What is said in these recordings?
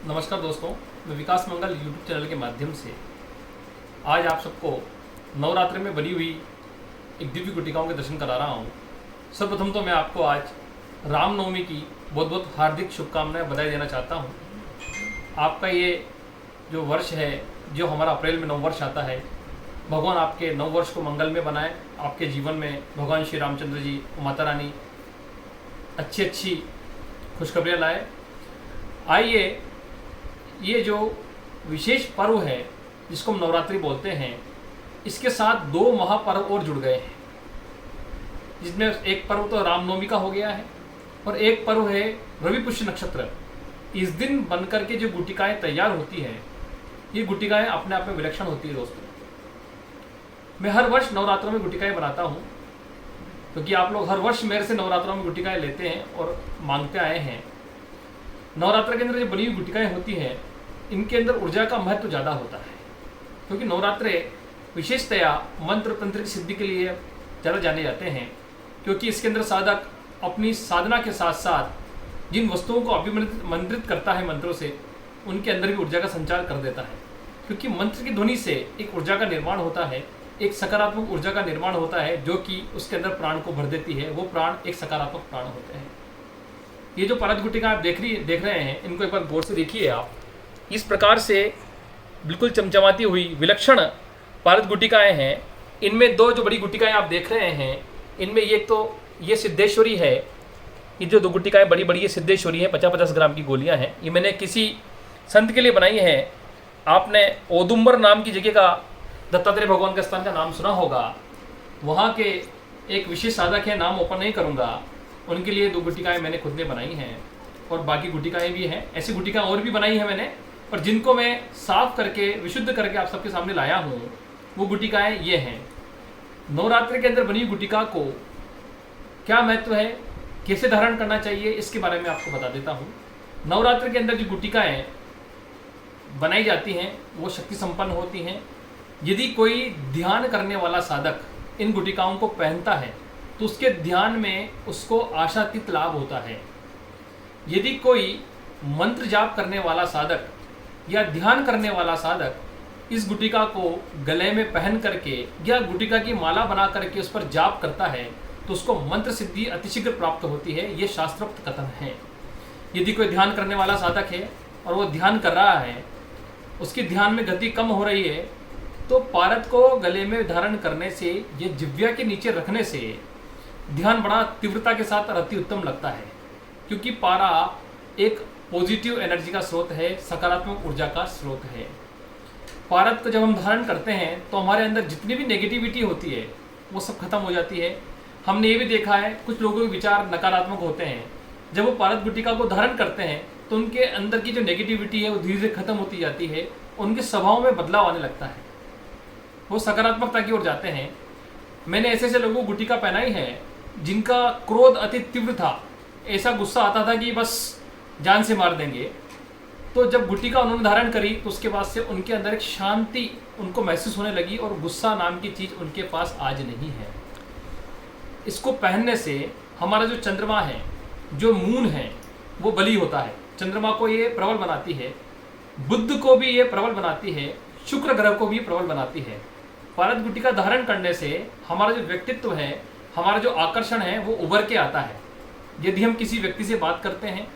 नमस्कार दोस्तों, मैं विकास मंगल यूट्यूब चैनल के माध्यम से आज आप सबको नवरात्रि में बनी हुई एक दिव्य गुटिकाओं के दर्शन करा रहा हूँ। सर्वप्रथम तो मैं आपको आज रामनवमी की बहुत बहुत हार्दिक शुभकामनाएं बधाई देना चाहता हूँ। आपका ये जो वर्ष है, जो हमारा अप्रैल में नववर्ष आता है, भगवान आपके नववर्ष को मंगल में बनाए। आपके जीवन में भगवान श्री रामचंद्र जी, माता रानी अच्छी खुशखबरियाँ लाए। आइए, ये जो विशेष पर्व है जिसको हम नवरात्रि बोलते हैं, इसके साथ दो महापर्व और जुड़ गए हैं, जिसमें एक पर्व तो रामनवमी का हो गया है और एक पर्व है रवि पुष्य नक्षत्र। इस दिन बनकर के जो गुटिकाएं तैयार होती हैं, ये गुटिकाएं अपने आप में विलक्षण होती है दोस्तों। मैं हर वर्ष नवरात्रों में गुटिकाएं बनाता हूँ, क्योंकि आप लोग हर वर्ष मेरे से नवरात्रों में गुटिकाएं लेते हैं और मांगते आए हैं। नवरात्र के अंदर जो बनी हुई गुटिकाएं होती हैं, इनके अंदर ऊर्जा का महत्व ज़्यादा होता है, क्योंकि नवरात्रे विशेषतया मंत्र तंत्र की सिद्धि के लिए ज़्यादा जाने जाते हैं। क्योंकि इसके अंदर साधक अपनी साधना के साथ साथ जिन वस्तुओं को अभिमंत्रित करता है मंत्रों से, उनके अंदर भी ऊर्जा का संचार कर देता है। क्योंकि मंत्र की ध्वनि से एक ऊर्जा का निर्माण होता है, एक सकारात्मक ऊर्जा का निर्माण होता है, जो कि उसके अंदर प्राण को भर देती है। वो प्राण एक सकारात्मक प्राण होते हैं। ये जो पारद गुटिका आप देख रहे हैं, इनको एक बार गौर से देखिए। आप इस प्रकार से बिल्कुल चमचमाती हुई विलक्षण पारद गुटिकाएँ हैं। इनमें दो जो बड़ी गुटिकाएँ आप देख रहे हैं, इनमें एक तो ये सिद्धेश्वरी है। ये जो दो गुटिकाएँ बड़ी बड़ी ये सिद्धेश्वरी है, 50-50 ग्राम की गोलियाँ हैं। ये मैंने किसी संत के लिए बनाई है। आपने औदुंबर नाम की जगह का, दत्तात्रेय भगवान के स्थान का नाम सुना होगा। वहाँ के एक विशेष साधक है, नाम ओपन नहीं करूँगा, उनके लिए दो गुटिकाएँ मैंने खुद ने बनाई हैं और बाकी गुटिकाएँ भी हैं। ऐसी गुटिकाएँ और भी बनाई हैं मैंने, और जिनको मैं साफ करके विशुद्ध करके आप सबके सामने लाया हूँ, वो गुटिकाएँ ये हैं। नवरात्रि के अंदर बनी हुई गुटिका को क्या महत्व है, कैसे धारण करना चाहिए, इसके बारे में आपको बता देता हूँ। नवरात्रि के अंदर जो गुटिकाएँ बनाई जाती हैं, वो शक्ति संपन्न होती हैं। यदि कोई ध्यान करने वाला साधक इन गुटिकाओं को पहनता है, तो उसके ध्यान में उसको आशातीत लाभ होता है। यदि कोई मंत्र जाप करने वाला साधक या ध्यान करने वाला साधक इस गुटिका को गले में पहन करके या गुटिका की माला बना करके उस पर जाप करता है, तो उसको मंत्र सिद्धि अतिशीघ्र प्राप्त होती है। ये शास्त्रोक्त कथन है। यदि कोई ध्यान करने वाला साधक है और वो ध्यान कर रहा है, उसकी ध्यान में गति कम हो रही है, तो पारद को गले में धारण करने से, ये जिह्वा के नीचे रखने से ध्यान बड़ा तीव्रता के साथ और अति उत्तम लगता है। क्योंकि पारा एक पॉजिटिव एनर्जी का स्रोत है, सकारात्मक ऊर्जा का स्रोत है। पारद को जब हम धारण करते हैं, तो हमारे अंदर जितनी भी नेगेटिविटी होती है, वो सब खत्म हो जाती है। हमने ये भी देखा है, कुछ लोगों के विचार नकारात्मक होते हैं। जब वो पारद गुटिका को धारण करते हैं, तो उनके अंदर की जो नेगेटिविटी है, वो धीरे धीरे खत्म होती जाती है। उनके स्वभाव में बदलाव आने लगता है, वो सकारात्मकता की ओर जाते हैं। मैंने ऐसे ऐसे लोगों को गुटिका पहनाई है, जिनका क्रोध अति तीव्र था। ऐसा गुस्सा आता था कि बस जान से मार देंगे। तो जब गुटिका उन्होंने धारण करी, तो उसके बाद से उनके अंदर एक शांति उनको महसूस होने लगी, और गुस्सा नाम की चीज़ उनके पास आज नहीं है। इसको पहनने से हमारा जो चंद्रमा है, जो मून है, वो बली होता है। चंद्रमा को ये प्रबल बनाती है, बुध को भी ये प्रबल बनाती है, शुक्र ग्रह को भी प्रबल बनाती है। पारद गुटिका धारण करने से हमारा जो व्यक्तित्व है, हमारा जो आकर्षण है, वो उभर के आता है। यदि हम किसी व्यक्ति से बात करते हैं,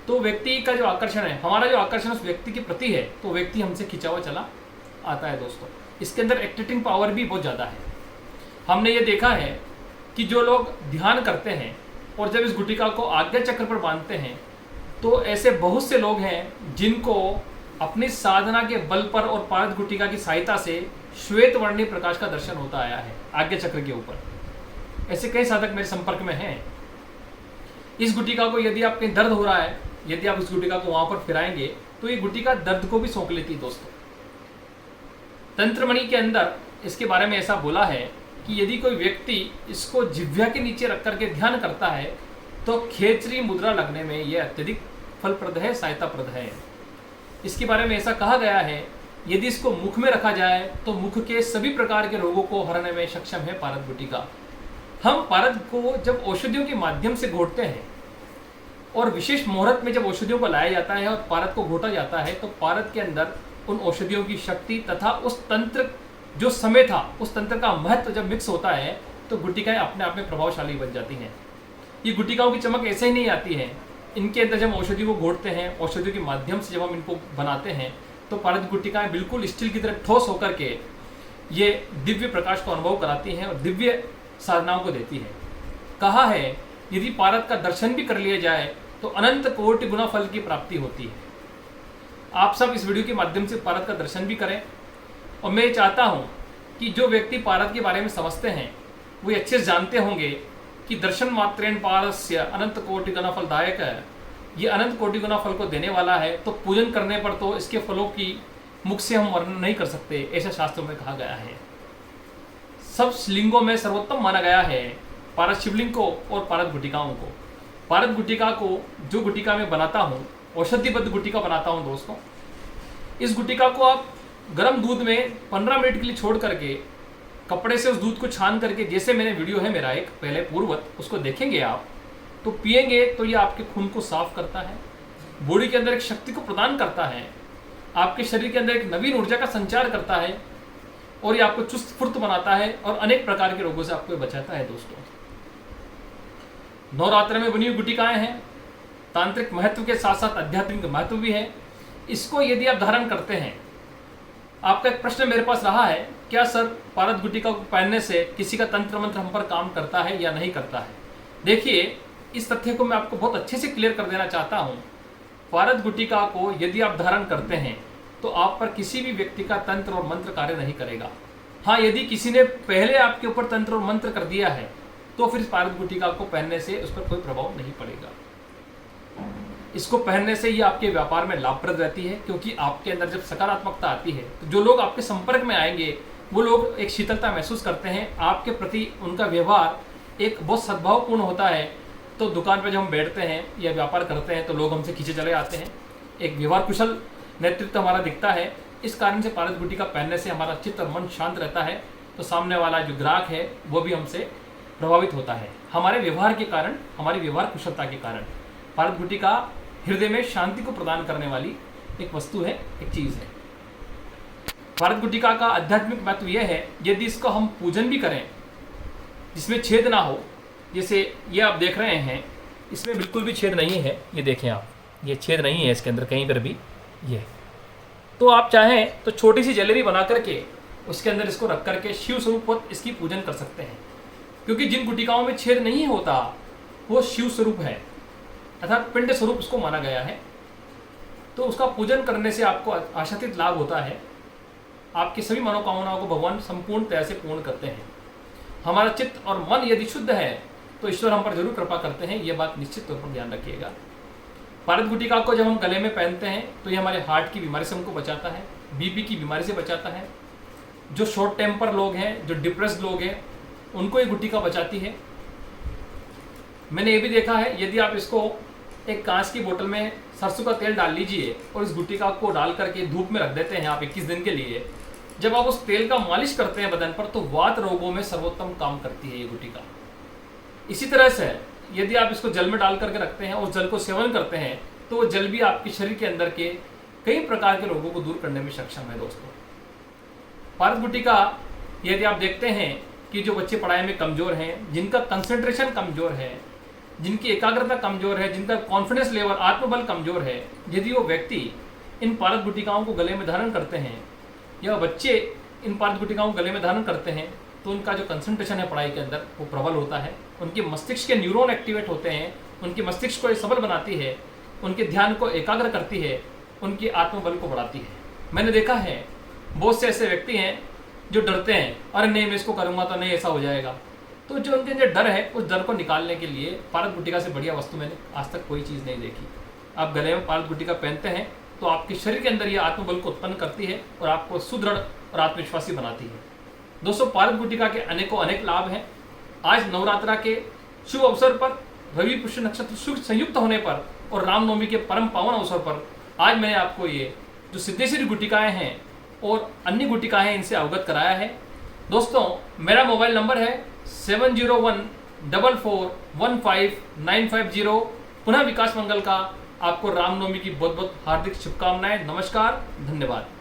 तो व्यक्ति का जो आकर्षण है, हमारा जो आकर्षण उस व्यक्ति के प्रति है, तो व्यक्ति हमसे खिंचा हुआ चला आता है दोस्तों। इसके अंदर एक्टिटिंग पावर भी बहुत ज़्यादा है। हमने ये देखा है कि जो लोग ध्यान करते हैं और जब इस गुटिका को आज्ञा चक्र पर बांधते हैं, तो ऐसे बहुत से लोग हैं जिनको अपनी साधना के बल पर और पारद गुटिका की सहायता से श्वेत वर्णीय प्रकाश का दर्शन होता आया है आज्ञा चक्र के ऊपर। ऐसे कई साधक मेरे संपर्क में हैं। इस गुटिका को यदि आप कहीं दर्द हो रहा है, यदि आप इस गुटिका को वहां पर फिराएंगे, तो ये गुटिका दर्द को भी सोख लेती है दोस्तों। तंत्रमणि के अंदर इसके बारे में ऐसा बोला है कि यदि कोई व्यक्ति इसको जिह्वा के नीचे रख करके ध्यान करता है, तो खेचरी मुद्रा लगने में यह अत्यधिक फलप्रद है, सहायताप्रद है। इसके बारे में ऐसा कहा गया है, यदि इसको मुख में रखा जाए, तो मुख के सभी प्रकार के रोगों को हराने में सक्षम है पारद गुटिका। हम पारद को जब औषधियों के माध्यम से घोटते हैं, और विशेष मुहूर्त में जब औषधियों को लाया जाता है और पारद को घोटा जाता है तो पारद के अंदर उन औषधियों की शक्ति तथा उस तंत्र जो समय था उस तंत्र का महत्व जब मिक्स होता है तो गुटिकाएं अपने आप में प्रभावशाली बन जाती हैं। ये गुटिकाओं की चमक ऐसे ही नहीं आती है, इनके अंदर जब औषधि को घोटते हैं, औषधियों के माध्यम से जब हम इनको बनाते हैं तो पारद गुटिकाएं बिल्कुल स्टील की तरह ठोस होकर के ये दिव्य प्रकाश को अनुभव कराती हैं और दिव्य साधनाओं को देती है। कहा है यदि पारद का दर्शन भी कर लिया जाए तो अनंत कोटि गुना फल की प्राप्ति होती है। आप सब इस वीडियो के माध्यम से पारद का दर्शन भी करें और मैं चाहता हूं कि जो व्यक्ति पारद के बारे में समझते हैं वो अच्छे से जानते होंगे कि दर्शन मात्रेण पारस्य अनंत कोटि गुना फलदायक है। ये अनंत कोटि गुना फल को देने वाला है, तो पूजन करने पर तो इसके फलों की मुख से हम वर्णन नहीं कर सकते, ऐसा शास्त्रों में कहा गया है। सब लिंगों में सर्वोत्तम माना गया है पारद शिवलिंग को और पारद गुटिकाओं को। पारद गुटिका को जो गुटिका में बनाता हूँ, औषधिबद्ध गुटिका बनाता हूँ दोस्तों, इस गुटिका को आप गर्म दूध में 15 मिनट के लिए छोड़ करके कपड़े से उस दूध को छान करके, जैसे मैंने वीडियो है मेरा एक पहले पूर्वत, उसको देखेंगे आप तो पिएंगे तो ये आपके खून को साफ करता है, बॉडी के अंदर एक शक्ति को प्रदान करता है, आपके शरीर के अंदर एक नवीन ऊर्जा का संचार करता है और ये आपको चुस्त फुर्त बनाता है और अनेक प्रकार के रोगों से आपको बचाता है। दोस्तों, नवरात्र में बनी हुई गुटिकाएं हैं, तांत्रिक महत्व के साथ साथ आध्यात्मिक महत्व भी है। इसको यदि आप धारण करते हैं, आपका एक प्रश्न मेरे पास रहा है, क्या सर पारद गुटिका को पहनने से किसी का तंत्र मंत्र हम पर काम करता है या नहीं करता है? देखिए, इस तथ्य को मैं आपको बहुत अच्छे से क्लियर कर देना चाहता हूँ। पारद गुटिका को यदि आप धारण करते हैं तो आप पर किसी भी व्यक्ति का तंत्र और मंत्र कार्य नहीं करेगा। हाँ, यदि किसी ने पहले आपके ऊपर तंत्र और मंत्र कर दिया है तो फिर पारद गुटिका को पहनने से उस पर कोई प्रभाव नहीं पड़ेगा। इसको पहनने से ये आपके व्यापार में लाभप्रद रहती है, क्योंकि आपके अंदर जब सकारात्मकता आती है तो जो लोग आपके संपर्क में आएंगे वो लोग एक शीतलता महसूस करते हैं, आपके प्रति उनका व्यवहार एक बहुत सद्भावपूर्ण होता है। तो दुकान पर जब हम बैठते हैं या व्यापार करते हैं तो लोग हमसे खींचे चले आते हैं, एक व्यवहार कुशल नेतृत्व हमारा दिखता है। इस कारण से पारद गुटिका पहनने से हमारा चित्त और मन शांत रहता है, तो सामने वाला जो ग्राहक है वो भी हमसे प्रभावित होता है। हमारे व्यवहार के कारण, हमारी व्यवहार कुशलता के कारण पारद गुटिका हृदय में शांति को प्रदान करने वाली एक वस्तु है, एक चीज है। पारद गुटिका का आध्यात्मिक महत्व यह है, यदि इसको हम पूजन भी करें जिसमें छेद ना हो, जैसे ये आप देख रहे हैं, इसमें बिल्कुल भी छेद नहीं है, ये देखें आप, ये छेद नहीं है इसके अंदर कहीं पर भी। ये तो आप चाहें तो छोटी सी ज्वेलरी बना करके उसके अंदर इसको रख करके शिव स्वरूप इसकी पूजन कर सकते हैं, क्योंकि जिन गुटिकाओं में छेद नहीं होता वो शिव स्वरूप है, अर्थात पिंड स्वरूप उसको माना गया है। तो उसका पूजन करने से आपको आशातीत लाभ होता है, आपकी सभी मनोकामनाओं को भगवान संपूर्ण तरह से पूर्ण करते हैं। हमारा चित्त और मन यदि शुद्ध है तो ईश्वर हम पर जरूर कृपा करते हैं, ये बात निश्चित तौर पर ध्यान रखिएगा। पारद गुटिका को जब हम गले में पहनते हैं तो ये हमारे हार्ट की बीमारी से हमको बचाता है, बीपी की बीमारी से बचाता है। जो शॉर्ट टेम्पर लोग हैं, जो डिप्रेस्ड लोग हैं, उनको ये गुटिका बचाती है। मैंने ये भी देखा है, यदि आप इसको एक कांच की बोतल में सरसों का तेल डाल लीजिए और इस गुटिका को डाल करके धूप में रख देते हैं आप 21 दिन के लिए, जब आप उस तेल का मालिश करते हैं बदन पर तो वात रोगों में सर्वोत्तम काम करती है ये गुटिका। इसी तरह से यदि आप इसको जल में डाल करके रखते हैं और जल को सेवन करते हैं तो वो जल भी आपके शरीर के अंदर के कई प्रकार के रोगों को दूर करने में सक्षम है। दोस्तों, पारद गुटिका यदि आप देखते हैं कि जो बच्चे पढ़ाई में कमजोर हैं, जिनका कंसंट्रेशन कमजोर है, जिनकी एकाग्रता कमजोर है, जिनका कॉन्फिडेंस लेवल, आत्मबल कमजोर है, यदि वो व्यक्ति इन पारद गुटिकाओं को गले में धारण करते हैं या बच्चे इन पारद गुटिकाओं को गले में धारण करते हैं तो उनका जो कंसंट्रेशन है पढ़ाई के अंदर वो प्रबल होता है, उनके मस्तिष्क के न्यूरॉन एक्टिवेट होते हैं, उनके मस्तिष्क को सबल बनाती है, उनके ध्यान को एकाग्र करती है, उनकी आत्मबल को बढ़ाती है। मैंने देखा है बहुत से ऐसे व्यक्ति हैं जो डरते हैं, अरे नहीं मैं इसको करूँगा तो नहीं ऐसा हो जाएगा। तो जो उनके अंदर डर है उस डर को निकालने के लिए पारद गुटिका से बढ़िया वस्तु मैंने आज तक कोई चीज़ नहीं देखी। आप गले में पारद गुटिका पहनते हैं तो आपके शरीर के अंदर ये आत्मबल को उत्पन्न करती है और आपको सुदृढ़ और आत्मविश्वासी बनाती है। दोस्तों, पारद गुटिका के अनेकों अनेक लाभ हैं। आज नवरात्रा के शुभ अवसर पर, रवि पुष्य नक्षत्र शुभ संयुक्त होने पर और रामनवमी के परम पावन अवसर पर आज मैंने आपको ये जो सिद्धेश्वरी गुटिकाएँ हैं और अन्य गुटिकाएँ हैं इनसे अवगत कराया है। दोस्तों, मेरा मोबाइल नंबर है 7014415950। पुनः विकास मंगल का आपको रामनवमी की बहुत बहुत हार्दिक शुभकामनाएं। नमस्कार, धन्यवाद।